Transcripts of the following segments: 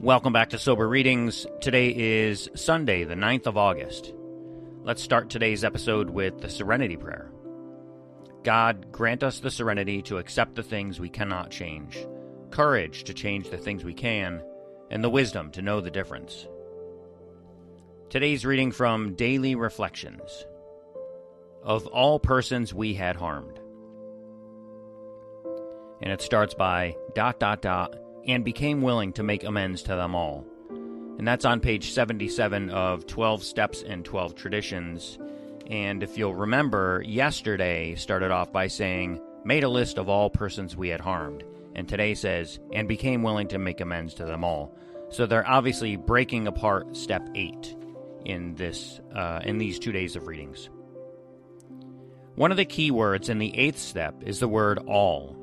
Welcome back to Sober Readings. Today is Sunday, the 9th of August. Let's start today's episode with the Serenity Prayer. God, grant us the serenity to accept the things we cannot change, courage to change the things we can, and the wisdom to know the difference. Today's reading from Daily Reflections. Of all persons we had harmed. And it starts by ... and became willing to make amends to them all. And that's on page 77 of 12 Steps and 12 Traditions. And if you'll remember, yesterday started off by saying, made a list of all persons we had harmed. And today says, and became willing to make amends to them all. So they're obviously breaking apart step 8 in these 2 days of readings. One of the key words in the 8th step is the word all.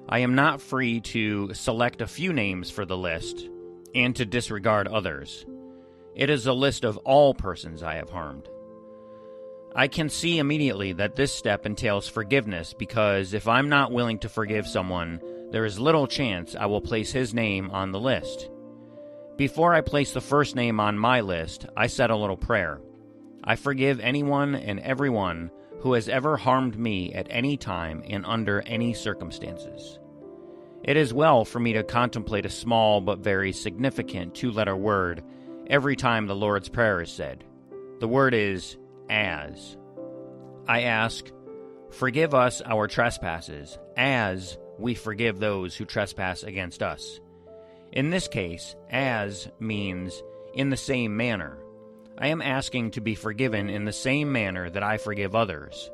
I am not free to select a few names for the list and to disregard others. It is a list of all persons I have harmed. I can see immediately that this step entails forgiveness because if I'm not willing to forgive someone, there is little chance I will place his name on the list. Before I place the first name on my list, I said a little prayer. I forgive anyone and everyone who has ever harmed me at any time and under any circumstances. It is well for me to contemplate a small but very significant 2-letter word every time the Lord's Prayer is said. The word is as. I ask, forgive us our trespasses, as we forgive those who trespass against us. In this case, as means in the same manner. I am asking to be forgiven in the same manner that I forgive others.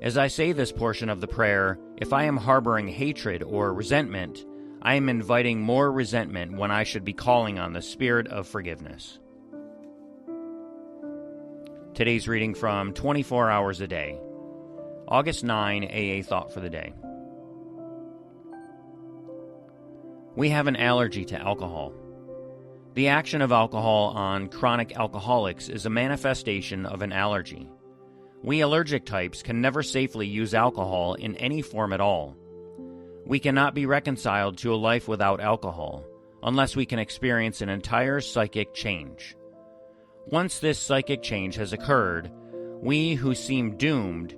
As I say this portion of the prayer, if I am harboring hatred or resentment, I am inviting more resentment when I should be calling on the spirit of forgiveness. Today's reading from 24 Hours a Day, August 9 AA Thought for the Day. We have an allergy to alcohol. The action of alcohol on chronic alcoholics is a manifestation of an allergy. We allergic types can never safely use alcohol in any form at all. We cannot be reconciled to a life without alcohol unless we can experience an entire psychic change. Once this psychic change has occurred, we who seem doomed,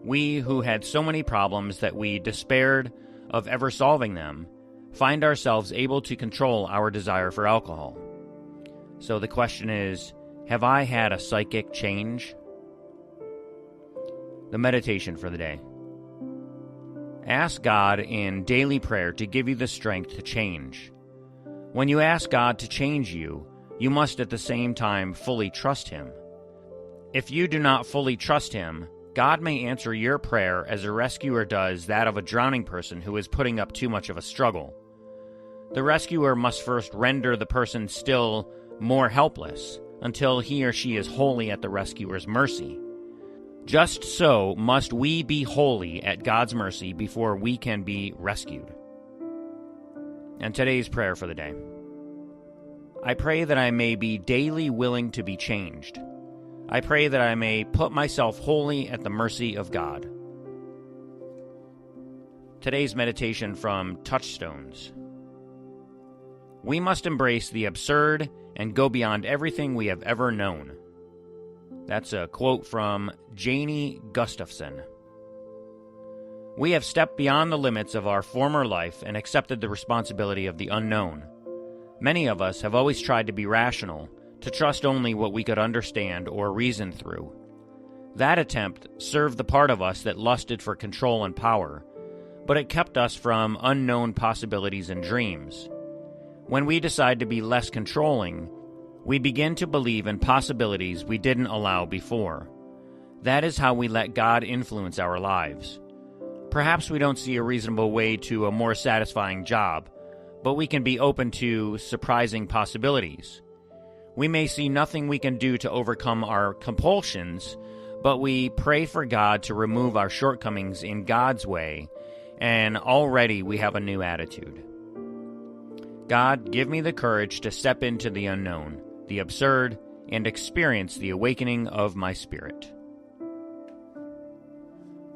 we who had so many problems that we despaired of ever solving them, find ourselves able to control our desire for alcohol. So the question is, have I had a psychic change? The meditation for the day. Ask God in daily prayer to give you the strength to change. When you ask God to change you, you must at the same time fully trust Him. If you do not fully trust Him, God may answer your prayer as a rescuer does that of a drowning person who is putting up too much of a struggle. The rescuer must first render the person still more helpless until he or she is wholly at the rescuer's mercy. Just so must we be wholly at God's mercy before we can be rescued. And today's prayer for the day. I pray that I may be daily willing to be changed. I pray that I may put myself wholly at the mercy of God. Today's meditation from Touchstones. We must embrace the absurd and go beyond everything we have ever known. That's a quote from Janie Gustafson. We have stepped beyond the limits of our former life and accepted the responsibility of the unknown. Many of us have always tried to be rational, to trust only what we could understand or reason through. That attempt served the part of us that lusted for control and power, but it kept us from unknown possibilities and dreams. When we decide to be less controlling, we begin to believe in possibilities we didn't allow before. That is how we let God influence our lives. Perhaps we don't see a reasonable way to a more satisfying job, but we can be open to surprising possibilities. We may see nothing we can do to overcome our compulsions, but we pray for God to remove our shortcomings in God's way, and already we have a new attitude. God, give me the courage to step into the unknown, the absurd, and experience the awakening of my spirit.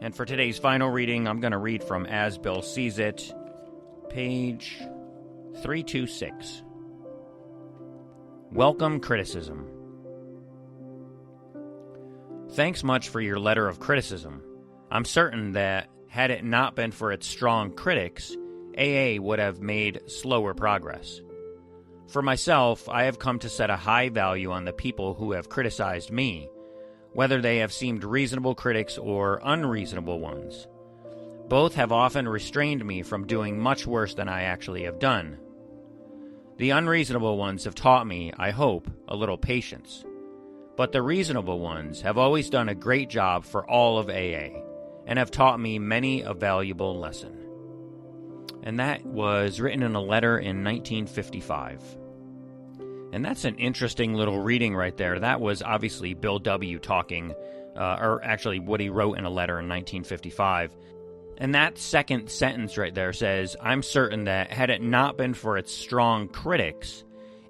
And for today's final reading, I'm going to read from As Bill Sees It, page 326. Welcome criticism. Thanks much for your letter of criticism. I'm certain that had it not been for its strong critics, AA would have made slower progress. For myself, I have come to set a high value on the people who have criticized me, whether they have seemed reasonable critics or unreasonable ones. Both have often restrained me from doing much worse than I actually have done. The unreasonable ones have taught me, I hope, a little patience. But the reasonable ones have always done a great job for all of AA, and have taught me many a valuable lesson. And that was written in a letter in 1955. And that's an interesting little reading right there. That was obviously Bill W. talking, or actually what he wrote in a letter in 1955. And that second sentence right there says, I'm certain that had it not been for its strong critics,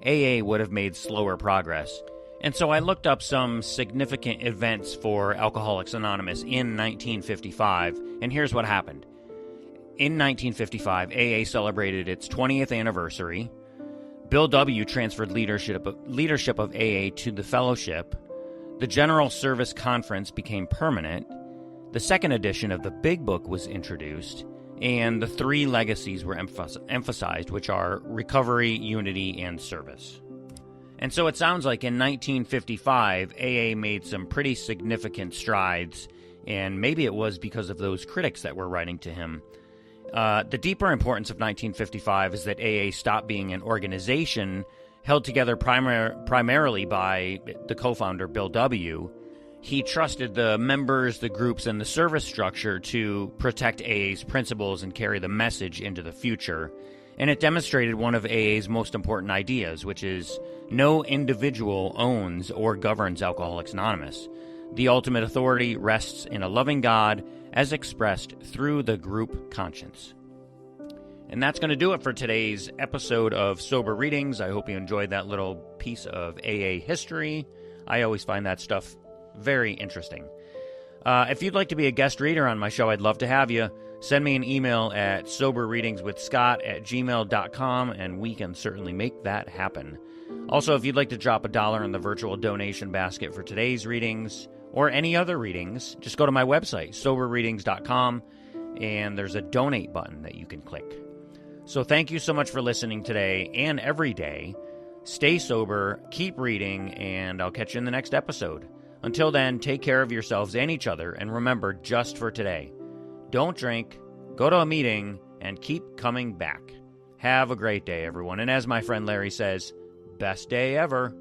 AA would have made slower progress. And so I looked up some significant events for Alcoholics Anonymous in 1955, and here's what happened. In 1955, AA celebrated its 20th anniversary. Bill W. transferred leadership of AA to the fellowship. The General Service Conference became permanent. The second edition of the Big Book was introduced, and the three legacies were emphasized, which are recovery, unity, and service. And so it sounds like in 1955, AA made some pretty significant strides, and maybe it was because of those critics that were writing to him. The deeper importance of 1955 is that AA stopped being an organization held together primarily by the co-founder, Bill W. He trusted the members, the groups, and the service structure to protect AA's principles and carry the message into the future. And it demonstrated one of AA's most important ideas, which is no individual owns or governs Alcoholics Anonymous. The ultimate authority rests in a loving God as expressed through the group conscience. And that's going to do it for today's episode of Sober Readings. I hope you enjoyed that little piece of AA history. I always find that stuff very interesting. If you'd like to be a guest reader on my show, I'd love to have you. Send me an email at soberreadingswithscott@gmail.com, and we can certainly make that happen. Also, if you'd like to drop $1 in the virtual donation basket for today's readings, or any other readings, just go to my website, soberreadings.com, and there's a donate button that you can click. So thank you so much for listening today and every day. Stay sober, keep reading, and I'll catch you in the next episode. Until then, take care of yourselves and each other, and remember, just for today, don't drink, go to a meeting, and keep coming back. Have a great day, everyone. And as my friend Larry says, best day ever.